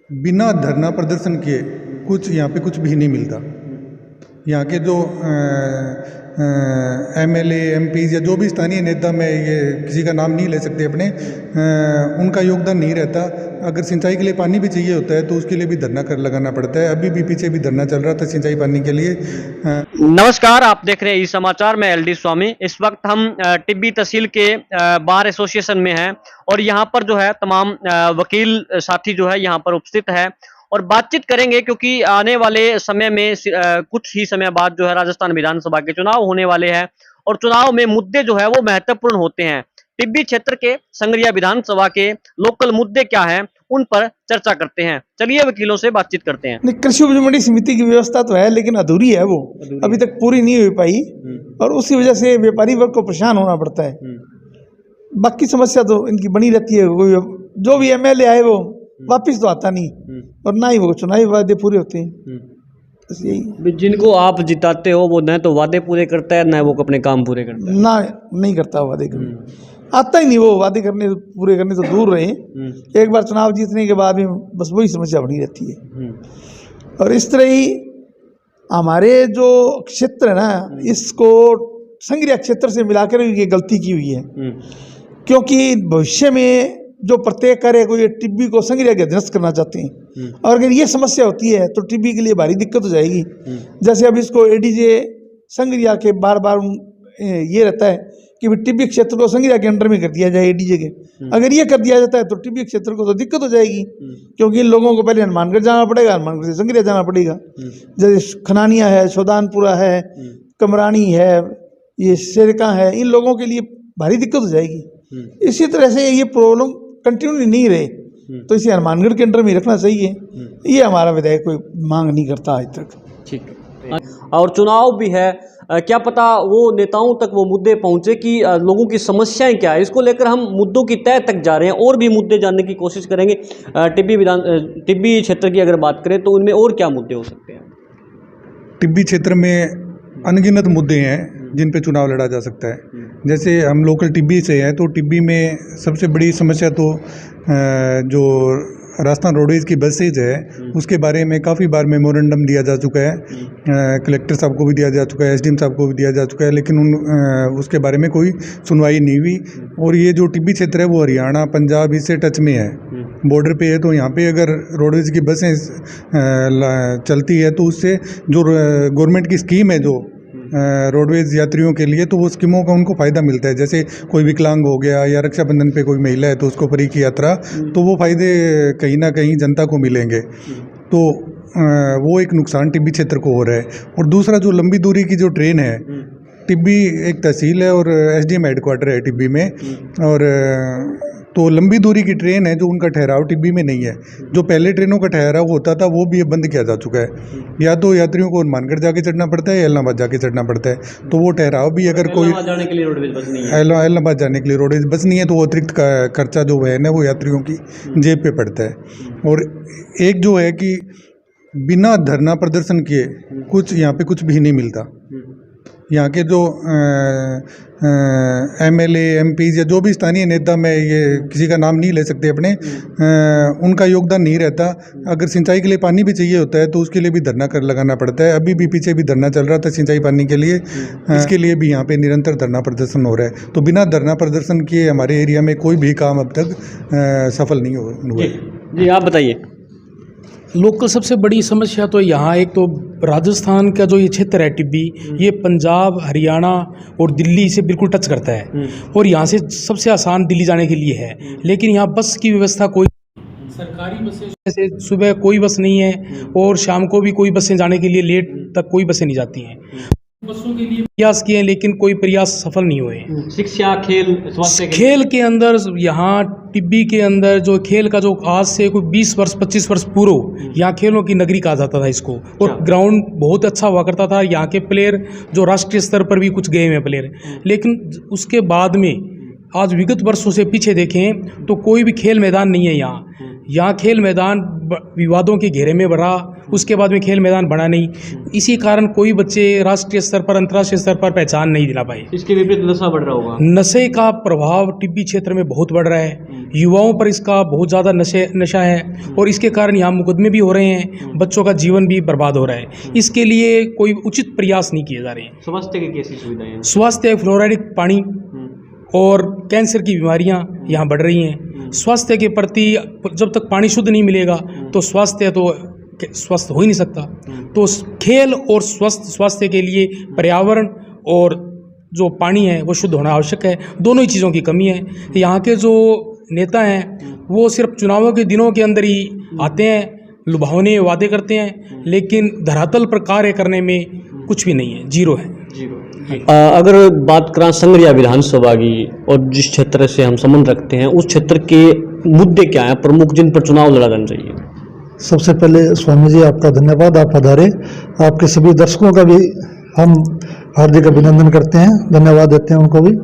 बिना धरना प्रदर्शन किए यहाँ पे कुछ भी नहीं मिलता। यहाँ के जो एमएलए एमपीज या जो भी स्थानीय नेता, में ये किसी का नाम नहीं ले सकते अपने, उनका योगदान नहीं रहता। अगर सिंचाई के लिए पानी भी चाहिए होता है तो उसके लिए भी धरना कर लगाना पड़ता है। अभी भी पीछे भी धरना चल रहा था सिंचाई पानी के लिए। नमस्कार, आप देख रहे हैं ई समाचार में एलडी स्वामी। इस वक्त हम टिब्बी तहसील के बार एसोसिएशन में हैं और यहाँ पर जो है तमाम वकील साथी जो है यहाँ पर उपस्थित है और बातचीत करेंगे, क्योंकि आने वाले समय में कुछ ही समय बाद जो है राजस्थान विधानसभा के चुनाव होने वाले हैं और चुनाव में मुद्दे जो है वो महत्वपूर्ण होते हैं। टिब्बी क्षेत्र के संगरिया विधानसभा के लोकल मुद्दे क्या हैं, उन पर चर्चा करते हैं। चलिए वकीलों से बातचीत करते हैं। कृषि उपज मंडी समिति की व्यवस्था तो है, लेकिन अधूरी है, वो अभी तक पूरी नहीं हो पाई और उसी वजह से व्यापारी वर्ग को परेशान होना पड़ता है। बाकी समस्या तो इनकी बनी रहती है। जो भी एमएलए आए वो वापिस तो आता नहीं और ना ही वो चुनावी वादे पूरे होते हैं। बस यही। जिनको आप जिताते हो वो न तो वादे पूरे करता है, न वो अपने काम पूरे करता है। ना नहीं करता वादे करने, आता ही नहीं वो। वादे करने पूरे करने तो दूर रहे, एक बार चुनाव जीतने के बाद भी बस वही समस्या बनी रहती है। और इस तरह ही हमारे जो क्षेत्र है ना, इसको संगरिया क्षेत्र से मिलाकर ये गलती की हुई है, क्योंकि भविष्य में जो प्रत्येक कार्य को ये टिब्बी को संगरिया के अधीनस्थ करना चाहते हैं। और अगर ये समस्या होती है तो टिब्बी के लिए भारी दिक्कत हो जाएगी। जैसे अब इसको एडीजे संगरिया के बार बार ये रहता है कि टिब्बी क्षेत्र को संगरिया के अंडर में कर दिया जाए, एडीजे के। अगर ये कर दिया जाता है तो टिब्बी क्षेत्र को तो दिक्कत हो जाएगी, क्योंकि इन लोगों को पहले हनुमानगढ़ जाना पड़ेगा, हनुमानगढ़ से संगरिया जाना पड़ेगा। जैसे खनानिया है, शोदानपुरा है, कमरानी है, ये शेरका है, इन लोगों के लिए भारी दिक्कत हो जाएगी। इसी तरह से ये प्रॉब्लम कंटिन्यू नहीं रहे तो इसे हनुमानगढ़ के अंडर में रखना चाहिए। ये हमारा विधायक कोई मांग नहीं करता आज तक। ठीक है। और चुनाव भी है, क्या पता वो नेताओं तक वो मुद्दे पहुंचे कि लोगों की समस्याएं क्या है। इसको लेकर हम मुद्दों की तह तक जा रहे हैं और भी मुद्दे जानने की कोशिश करेंगे। टिब्बी क्षेत्र की अगर बात करें तो उनमें और क्या मुद्दे हो सकते हैं? टिब्बी क्षेत्र में अनगिनत मुद्दे हैं जिन पे चुनाव लड़ा जा सकता है। जैसे हम लोकल टिब्बी से हैं तो टिब्बी में सबसे बड़ी समस्या तो जो राजस्थान रोडवेज की बसेज है उसके बारे में काफ़ी बार मेमोरेंडम दिया जा चुका है। कलेक्टर साहब को भी दिया जा चुका है, एसडीएम साहब को भी दिया जा चुका है, लेकिन उसके बारे में कोई सुनवाई नहीं हुई। और ये जो टिब्बी क्षेत्र है वो हरियाणा पंजाब इससे टच में है, बॉर्डर पे है। तो यहाँ पे अगर रोडवेज की बसें चलती है तो उससे जो गवर्नमेंट की स्कीम है जो रोडवेज यात्रियों के लिए, तो वो स्कीमों का उनको फ़ायदा मिलता है। जैसे कोई विकलांग हो गया या रक्षाबंधन पे कोई महिला है तो उसको फ्री की यात्रा, तो वो फ़ायदे कहीं ना कहीं जनता को मिलेंगे। तो वो एक नुकसान टिब्बी क्षेत्र को हो रहा है। और दूसरा जो लंबी दूरी की जो ट्रेन है, टिब्बी एक तहसील है और एसडीएम हेडक्वार्टर है टिब्बी में, और तो लंबी दूरी की ट्रेन है जो उनका ठहराव टिब्बी में नहीं है। जो पहले ट्रेनों का ठहराव होता था वो भी अब बंद किया जा चुका है। या तो यात्रियों को हनुमानगढ़ जाके चढ़ना पड़ता है या इलाहाबाद जाके चढ़ना पड़ता है। तो वो ठहराव भी अगर कोई जाने के लिए रोडवेज बस नहीं है, इलाहाबाद जाने के लिए रोडवेज बस नहीं है, तो वो अतिरिक्त खर्चा जो है ना वो यात्रियों की जेब पे पड़ता है। और एक जो है कि बिना धरना प्रदर्शन किए यहाँ पे कुछ भी नहीं मिलता। यहाँ के जो एमएलए एमपीज या जो भी स्थानीय नेता, में ये किसी का नाम नहीं ले सकते अपने, उनका योगदान नहीं रहता। अगर सिंचाई के लिए पानी भी चाहिए होता है तो उसके लिए भी धरना कर लगाना पड़ता है। अभी भी पीछे भी धरना चल रहा था सिंचाई पानी के लिए, इसके लिए भी यहाँ पे निरंतर धरना प्रदर्शन हो रहा है। तो बिना धरना प्रदर्शन किए हमारे एरिया में कोई भी काम अब तक सफल नहीं हुआ है। जी आप बताइए। लोकल सबसे बड़ी समस्या तो यहाँ एक तो राजस्थान का जो ये क्षेत्र है टिब्बी, ये पंजाब हरियाणा और दिल्ली से बिल्कुल टच करता है और यहाँ से सबसे आसान दिल्ली जाने के लिए है। लेकिन यहाँ बस की व्यवस्था कोई सरकारी बसें जैसे सुबह कोई बस नहीं है और शाम को भी कोई बसें जाने के लिए लेट तक कोई बसें नहीं जाती हैं। बसों के लिए प्रयास किए लेकिन कोई प्रयास सफल नहीं हुए। शिक्षा, खेल, स्वास्थ्य खेल के अंदर यहाँ टिब्बी के अंदर जो खेल का जो आज से कोई 20 वर्ष 25 वर्ष पूर्व यहाँ खेलों की नगरी कहा जाता था इसको, और ग्राउंड बहुत अच्छा हुआ करता था। यहाँ के प्लेयर जो राष्ट्रीय स्तर पर भी कुछ गए हुए प्लेयर, लेकिन उसके बाद में आज विगत वर्षों से पीछे देखें तो कोई भी खेल मैदान नहीं है यहाँ। यहाँ खेल मैदान विवादों के घेरे में बढ़ा, उसके बाद में खेल मैदान बना नहीं। इसी कारण कोई बच्चे राष्ट्रीय स्तर पर, अंतर्राष्ट्रीय स्तर पर पहचान नहीं दिला पाए। इसके विपरीत नशा बढ़ रहा होगा। नशे का प्रभाव टिब्बी क्षेत्र में बहुत बढ़ रहा है। युवाओं पर इसका बहुत ज़्यादा नशा है और इसके कारण यहाँ मुकदमे भी हो रहे हैं, बच्चों का जीवन भी बर्बाद हो रहा है। इसके लिए कोई उचित प्रयास नहीं किए जा रहे हैं। स्वास्थ्य की कैसी सुविधाएं हैं? स्वास्थ्य, फ्लोराइड पानी और कैंसर की बीमारियां यहाँ बढ़ रही हैं। स्वास्थ्य के प्रति जब तक पानी शुद्ध नहीं मिलेगा तो स्वास्थ्य तो स्वस्थ हो ही नहीं सकता। तो खेल और स्वास्थ्य के लिए पर्यावरण और जो पानी है वो शुद्ध होना आवश्यक है। दोनों ही चीज़ों की कमी है। यहाँ के जो नेता हैं वो सिर्फ चुनावों के दिनों के अंदर ही आते हैं, लुभावने वादे करते हैं, लेकिन धरातल पर कार्य करने में कुछ भी नहीं है, जीरो है। अगर बात करें संगरिया विधानसभा की और जिस क्षेत्र से हम संबंध रखते हैं, उस क्षेत्र के मुद्दे क्या हैं प्रमुख जिन पर चुनाव लड़ा जाना चाहिए? सबसे पहले स्वामी जी आपका धन्यवाद, आप पधारे। आपके सभी दर्शकों का भी हम हार्दिक अभिनंदन करते हैं, धन्यवाद देते हैं उनको भी।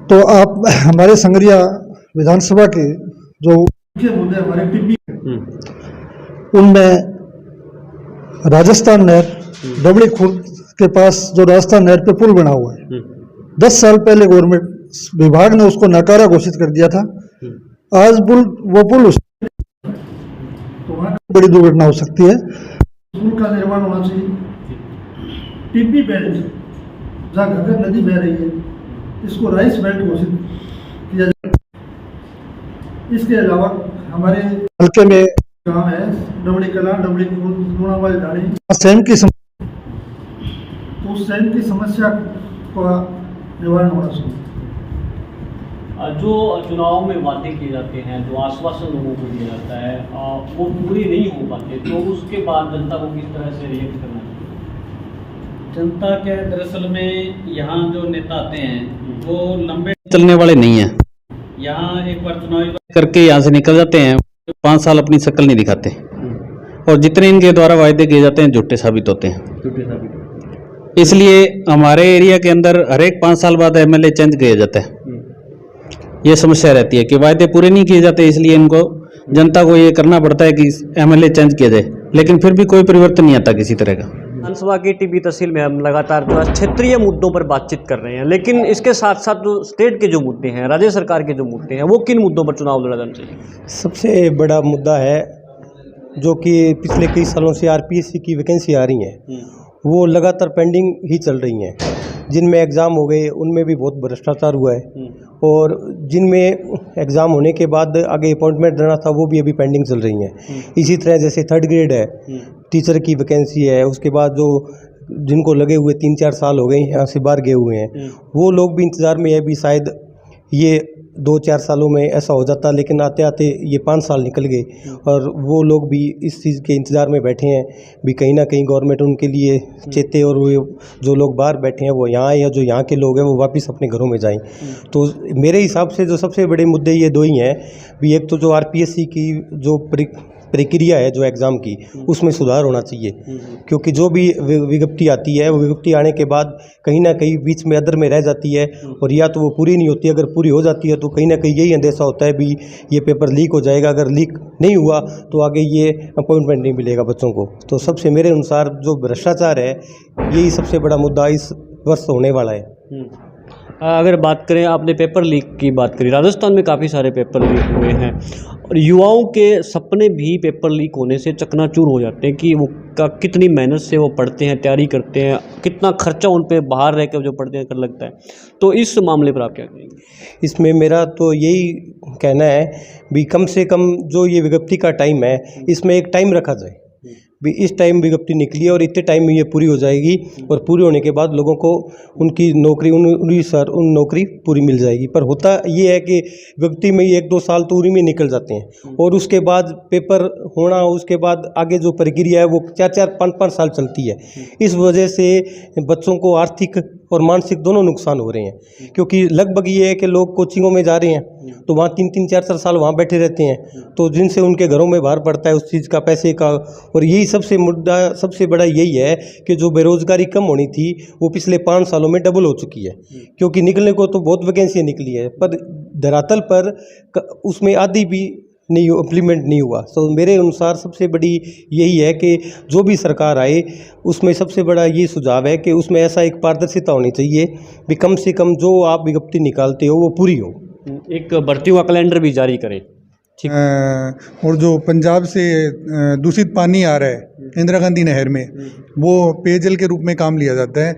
तो आप हमारे संगरिया विधानसभा के जो मुख्य मुद्दे हमारे टिब्बी, उनमें राजस्थान नहर, डबड़ी खुर्द के पास जो राजस्थान नहर पे पुल बना हुआ है, 10 साल पहले गवर्नमेंट विभाग ने उसको नकारा घोषित कर दिया था। आज वो पुल तो वहाँ बड़ी दुर्घटना हो सकती है। पुल का निर्माण होना चाहिए। टिब्बी बेल्ट जहाँ घग्गर नदी बह रही है, इसको राइस बेल्ट घोषित किया जाए। इसके अलावा हमारे हल्के में गांव है डबड़ी कला, डबड़ी लूणावाली ढाणी, सैम की सैम की समस्या का निवारण होना चाहिए। जो चुनाव में वादे किए जाते हैं, जो आश्वासन लोगों को दिया जाता है, वो पूरी नहीं हो पाते, तो उसके बाद जनता को किस तरह से रिएक्ट करना चाहिए? जनता के दरअसल में यहाँ जो नेता आते हैं वो लंबे चलने वाले नहीं हैं। यहाँ एक बार चुनावी करके यहाँ से निकल जाते हैं, 5 साल अपनी शक्ल नहीं दिखाते और जितने इनके द्वारा वायदे किए जाते हैं झूठे साबित होते हैं। इसलिए हमारे एरिया के अंदर हर एक 5 साल बाद एमएलए चेंज किया जाता है। ये समस्या रहती है कि वायदे पूरे नहीं किए जाते, इसलिए इनको जनता को ये करना पड़ता है कि एमएलए चेंज किया जाए, लेकिन फिर भी कोई परिवर्तन नहीं आता किसी तरह का। विधानसभा की टिब्बी तहसील में हम लगातार जो है क्षेत्रीय मुद्दों पर बातचीत कर रहे हैं, लेकिन इसके साथ साथ जो स्टेट के जो मुद्दे हैं, राज्य सरकार के जो मुद्दे हैं, वो किन मुद्दों पर चुनाव लड़ा जाना चाहिए? सबसे बड़ा मुद्दा है जो कि पिछले कई सालों से आरपीएससी की वैकेंसी आ रही हैं, वो लगातार पेंडिंग ही चल रही हैं। जिनमें एग्ज़ाम हो गए उनमें भी बहुत भ्रष्टाचार हुआ है और जिनमें एग्ज़ाम होने के बाद आगे अपॉइंटमेंट देना था वो भी अभी पेंडिंग चल रही हैं। इसी तरह जैसे 3rd ग्रेड है, टीचर की वैकेंसी है, उसके बाद जो जिनको लगे हुए 3-4 साल हो गए यहाँ से बाहर गए हुए हैं, वो लोग भी इंतज़ार में है भी शायद ये 2-4 सालों में ऐसा हो जाता, लेकिन आते आते ये 5 साल निकल गए और वो लोग भी इस चीज़ के इंतज़ार में बैठे हैं भी कहीं ना कहीं गवर्नमेंट उनके लिए चेते और वो जो लोग बाहर बैठे हैं वो यहाँ आए या जो यहाँ के लोग हैं वो वापस अपने घरों में जाएं। तो मेरे हिसाब से जो सबसे बड़े मुद्दे ये 2 ही हैं भी, एक तो जो आरपीएससी की जो प्रक्रिया है जो एग्ज़ाम की, उसमें सुधार होना चाहिए, क्योंकि जो भी विज्ञप्ति आती है वो विज्ञप्ति आने के बाद कहीं ना कहीं बीच में अदर में रह जाती है और या तो वो पूरी नहीं होती। अगर पूरी हो जाती है तो कहीं ना कहीं यही अंदेशा होता है भी ये पेपर लीक हो जाएगा, अगर लीक नहीं हुआ तो आगे ये अपॉइंटमेंट नहीं मिलेगा बच्चों को। तो सबसे मेरे अनुसार जो भ्रष्टाचार है यही सबसे बड़ा मुद्दा इस वर्ष होने वाला है। अगर बात करें, आपने पेपर लीक की बात करी, राजस्थान में काफ़ी सारे पेपर लीक हुए हैं और युवाओं के सपने भी पेपर लीक होने से चकनाचूर हो जाते हैं कि वो कितनी मेहनत से वो पढ़ते हैं, तैयारी करते हैं, कितना खर्चा उन पे बाहर रह कर जो पढ़ते हैं कर लगता है। तो इस मामले पर आप क्या कहेंगे? इसमें मेरा तो यही कहना है भी कम से कम जो ये विज्ञप्ति का टाइम है इसमें एक टाइम रखा जाए भी इस टाइम विज्ञप्ति निकली और इतने टाइम में ये पूरी हो जाएगी और पूरी होने के बाद लोगों को उनकी नौकरी उन नौकरी पूरी मिल जाएगी। पर होता ये है कि विज्ञप्ति में 1-2 साल तो उन्हीं में निकल जाते हैं और उसके बाद पेपर होना, उसके बाद आगे जो प्रक्रिया है वो 4-4, 5-5 साल चलती है। इस वजह से बच्चों को आर्थिक और मानसिक दोनों नुकसान हो रहे हैं, क्योंकि लगभग ये है कि लोग कोचिंगों में जा रहे हैं तो वहाँ 3-3, 4-4 साल वहाँ बैठे रहते हैं, तो जिनसे उनके घरों में भार पड़ता है उस चीज़ का, पैसे का। और यही सबसे बड़ा यही है कि जो बेरोज़गारी कम होनी थी वो पिछले 5 सालों में डबल हो चुकी है, क्योंकि निकलने को तो बहुत वैकेंसियाँ निकली है, पर धरातल पर उसमें आधी भी नहीं इम्प्लीमेंट नहीं हुआ। तो मेरे अनुसार सबसे बड़ी यही है कि जो भी सरकार आए उसमें सबसे बड़ा ये सुझाव है कि उसमें ऐसा एक पारदर्शिता होनी चाहिए कि कम से कम जो आप विज्ञप्ति निकालते हो वो पूरी हो। एक भर्तियों का कैलेंडर भी जारी करें। और जो पंजाब से दूषित पानी आ रहा है इंदिरा गांधी नहर में, वो पेयजल के रूप में काम लिया जाता है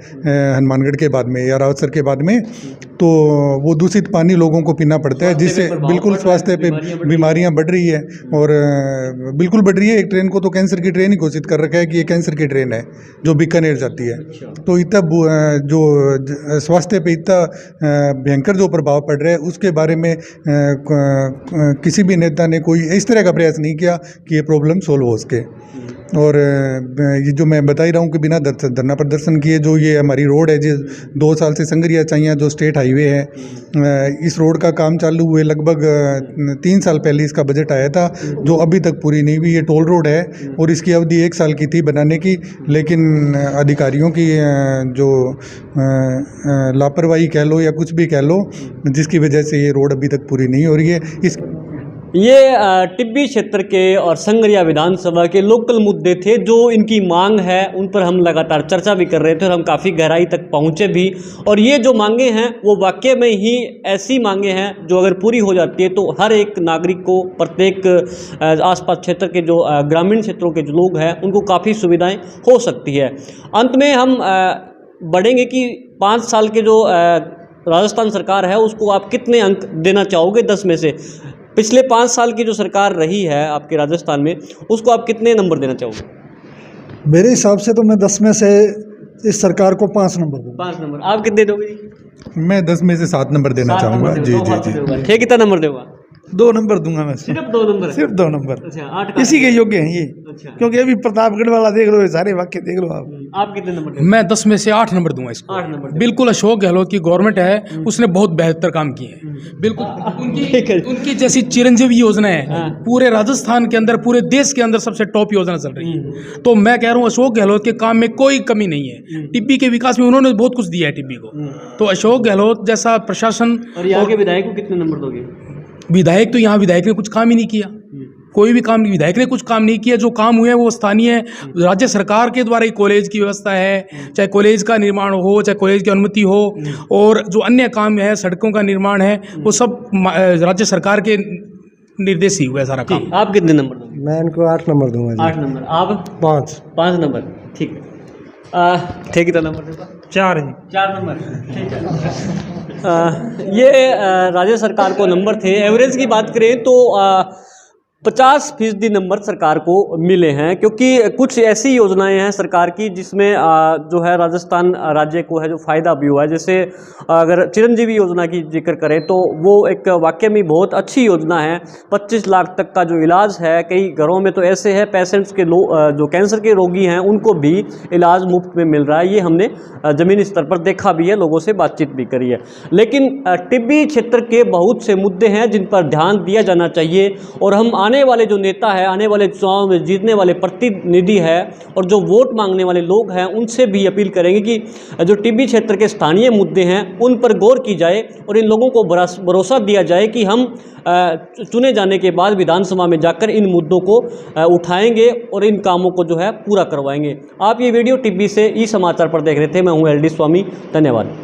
हनुमानगढ़ के बाद में या रावतसर के बाद में, तो वो दूषित पानी लोगों को पीना पड़ता है, जिससे बिल्कुल स्वास्थ्य पे बीमारियां बढ़ रही है। और बिल्कुल बढ़ रही है। एक ट्रेन को तो कैंसर की ट्रेन ही घोषित कर रखा है कि ये कैंसर की ट्रेन है जो बीकानेर जाती है। तो इतना जो स्वास्थ्य पे इतना भयंकर जो प्रभाव पड़ रहा है उसके बारे में किसी भी नेता ने कोई इस तरह का प्रयास नहीं किया कि ये प्रॉब्लम सोल्व हो सके। और ये जो मैं बता ही रहा हूँ कि बिना धरना प्रदर्शन किए जो ये हमारी रोड है, जो 2 साल से संगरिया चाहिए जो स्टेट हाईवे है, इस रोड का काम चालू हुए लगभग 3 साल पहले इसका बजट आया था, जो अभी तक पूरी नहीं हुई। ये टोल रोड है और इसकी अवधि 1 साल की थी बनाने की, लेकिन अधिकारियों की जो लापरवाही कह लो या कुछ भी कह लो, जिसकी वजह से ये रोड अभी तक पूरी नहीं हो रही है। ये टिब्बी क्षेत्र के और संगरिया विधानसभा के लोकल मुद्दे थे जो इनकी मांग है, उन पर हम लगातार चर्चा भी कर रहे थे और हम काफ़ी गहराई तक पहुँचे भी। और ये जो मांगे हैं वो वाकई में ही ऐसी मांगे हैं जो अगर पूरी हो जाती है तो हर एक नागरिक को, प्रत्येक आसपास क्षेत्र के जो ग्रामीण क्षेत्रों के जो लोग हैं उनको काफ़ी सुविधाएँ हो सकती है। अंत में हम बढ़ेंगे कि 5 साल के जो राजस्थान सरकार है उसको आप कितने अंक देना चाहोगे 10 में से? पिछले 5 साल की जो सरकार रही है आपके राजस्थान में, उसको आप कितने नंबर देना चाहोगे? मेरे हिसाब से तो मैं 10 में से इस सरकार को 5 नंबर दूंगा। 5 नंबर। आप कितने दोगे? मैं 10 में से 7 नंबर देना चाहूँगा। जी। ठीक, कितना नंबर देगा? 2 नंबर दूंगा मैं। सिर्फ 2 नंबर? सिर्फ 2 नंबर। अच्छा, 8 इसी के योग्य हैं ये। अच्छा। क्योंकि अभी प्रतापगढ़ वाला देख लो, ये सारे वाक्य देख लो आप। आप कितने नंबर देंगे? मैं 10 में से 8 नंबर दूंगा इसको। 8 नंबर। बिल्कुल अशोक गहलोत की गवर्नमेंट है, उसने बहुत बेहतर काम किए हैं। बिल्कुल उनकी जैसी चिरंजीवी योजना है पूरे राजस्थान के अंदर, पूरे देश के अंदर सबसे टॉप योजना चल रही है। तो मैं कह रहा हूँ अशोक गहलोत के काम में कोई कमी नहीं है। टिब्बी के विकास में उन्होंने बहुत कुछ दिया है टिब्बी को। तो अशोक गहलोत जैसा प्रशासन। और यहाँ के विधायक को कितने नंबर दोगे? विधायक तो यहाँ विधायक ने कुछ काम ही नहीं किया, कोई भी काम नहीं, विधायक ने कुछ काम नहीं किया। जो काम हुए हैं वो स्थानीय राज्य सरकार के द्वारा ही कॉलेज की व्यवस्था है, चाहे कॉलेज का निर्माण हो, चाहे कॉलेज की अनुमति हो, और जो अन्य काम है सड़कों का निर्माण है वो सब राज्य सरकार के निर्देश ही हुआ है सारा काम। आप कितने नंबर दोगे? मैं इनको 8 नंबर दूंगा। 8 नंबर। आप? 5 नंबर। ठीक है। ठीक, कितना नंबर देगा? 4 नंबर। ठीक है। ये राज्य सरकार को नंबर थे। एवरेज की बात करें तो 50% नंबर सरकार को मिले हैं, क्योंकि कुछ ऐसी योजनाएं हैं सरकार की जिसमें जो है राजस्थान राज्य को है जो फ़ायदा भी हुआ है। जैसे अगर चिरंजीवी योजना की जिक्र करें तो वो एक वाकई में बहुत अच्छी योजना है। 25 लाख तक का जो इलाज है, कई घरों में तो ऐसे है पेशेंट्स के जो कैंसर के रोगी हैं उनको भी इलाज मुफ्त में मिल रहा है। ये हमने ज़मीनी स्तर पर देखा भी है, लोगों से बातचीत भी करी है। लेकिन टिब्बी क्षेत्र के बहुत से मुद्दे हैं जिन पर ध्यान दिया जाना चाहिए, और हम आने वाले जो नेता है, आने वाले चुनाव में जीतने वाले प्रतिनिधि है और जो वोट मांगने वाले लोग हैं उनसे भी अपील करेंगे कि जो टिब्बी क्षेत्र के स्थानीय मुद्दे हैं उन पर गौर की जाए और इन लोगों को भरोसा दिया जाए कि हम चुने जाने के बाद विधानसभा में जाकर इन मुद्दों को उठाएंगे और इन कामों को जो है पूरा करवाएंगे। आप ये वीडियो टिब्बी से ई समाचार पर देख रहे थे। मैं हूँ LD स्वामी। धन्यवाद।